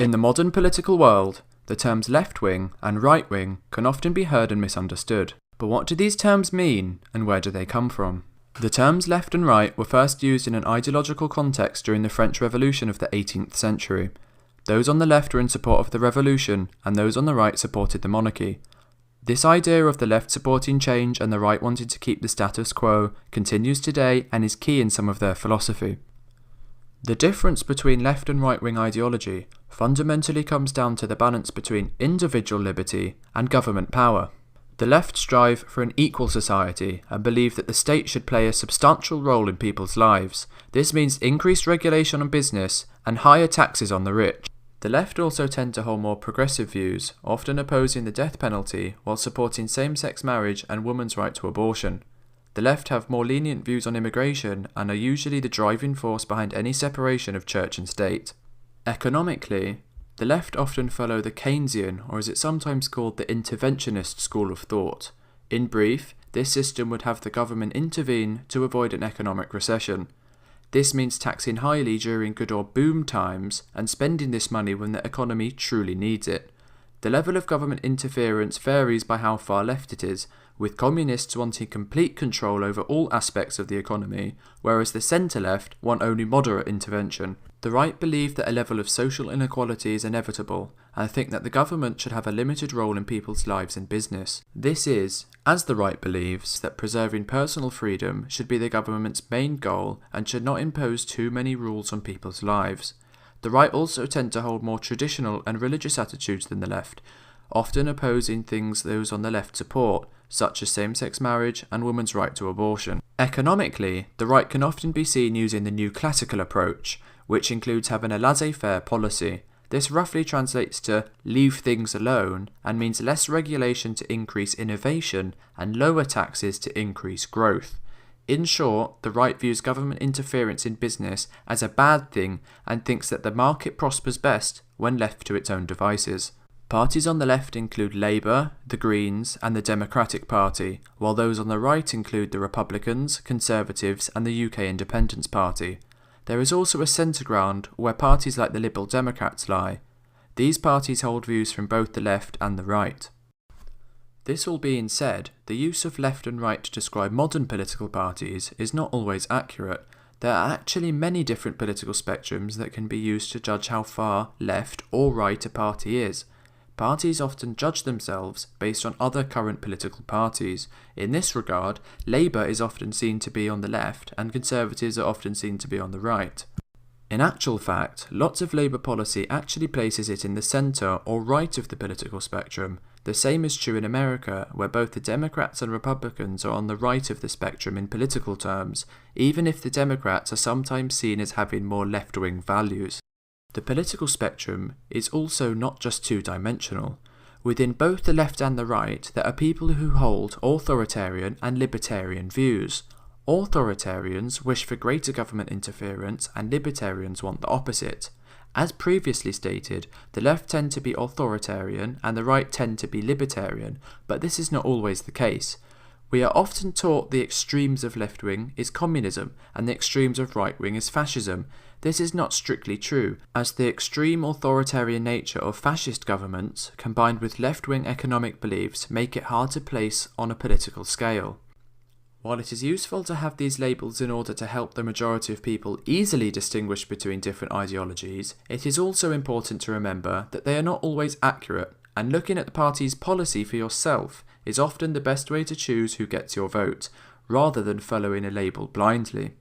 In the modern political world, the terms left-wing and right-wing can often be heard and misunderstood. But what do these terms mean, and where do they come from? The terms left and right were first used in an ideological context during the French Revolution of the 18th century. Those on the left were in support of the revolution, and those on the right supported the monarchy. This idea of the left supporting change and the right wanting to keep the status quo continues today and is key in some of their philosophy. The difference between left and right-wing ideology fundamentally comes down to the balance between individual liberty and government power. The left strive for an equal society and believe that the state should play a substantial role in people's lives. This means increased regulation on business and higher taxes on the rich. The left also tend to hold more progressive views, often opposing the death penalty while supporting same-sex marriage and women's right to abortion. The left have more lenient views on immigration and are usually the driving force behind any separation of church and state. Economically, the left often follow the Keynesian, or as it's sometimes called, the interventionist school of thought. In brief, this system would have the government intervene to avoid an economic recession. This means taxing highly during good or boom times and spending this money when the economy truly needs it. The level of government interference varies by how far left it is, with communists wanting complete control over all aspects of the economy, whereas the centre-left want only moderate intervention. The right believe that a level of social inequality is inevitable, and think that the government should have a limited role in people's lives and business. This is, as the right believes, that preserving personal freedom should be the government's main goal and should not impose too many rules on people's lives. The right also tend to hold more traditional and religious attitudes than the left, often opposing things those on the left support, such as same-sex marriage and women's right to abortion. Economically, the right can often be seen using the new classical approach, which includes having a laissez-faire policy. This roughly translates to leave things alone and means less regulation to increase innovation and lower taxes to increase growth. In short, the right views government interference in business as a bad thing and thinks that the market prospers best when left to its own devices. Parties on the left include Labour, the Greens and the Democratic Party, while those on the right include the Republicans, Conservatives and the UK Independence Party. There is also a centre ground where parties like the Liberal Democrats lie. These parties hold views from both the left and the right. This all being said, the use of left and right to describe modern political parties is not always accurate. There are actually many different political spectrums that can be used to judge how far left or right a party is. Parties often judge themselves based on other current political parties. In this regard, Labour is often seen to be on the left and Conservatives are often seen to be on the right. In actual fact, lots of Labour policy actually places it in the centre or right of the political spectrum. The same is true in America, where both the Democrats and Republicans are on the right of the spectrum in political terms, even if the Democrats are sometimes seen as having more left-wing values. The political spectrum is also not just two-dimensional. Within both the left and the right, there are people who hold authoritarian and libertarian views. Authoritarians wish for greater government interference and libertarians want the opposite. As previously stated, the left tend to be authoritarian and the right tend to be libertarian, but this is not always the case. We are often taught the extremes of left-wing is communism and the extremes of right-wing is fascism. This is not strictly true, as the extreme authoritarian nature of fascist governments combined with left-wing economic beliefs make it hard to place on a political scale. While it is useful to have these labels in order to help the majority of people easily distinguish between different ideologies, it is also important to remember that they are not always accurate, and looking at the party's policy for yourself is often the best way to choose who gets your vote, rather than following a label blindly.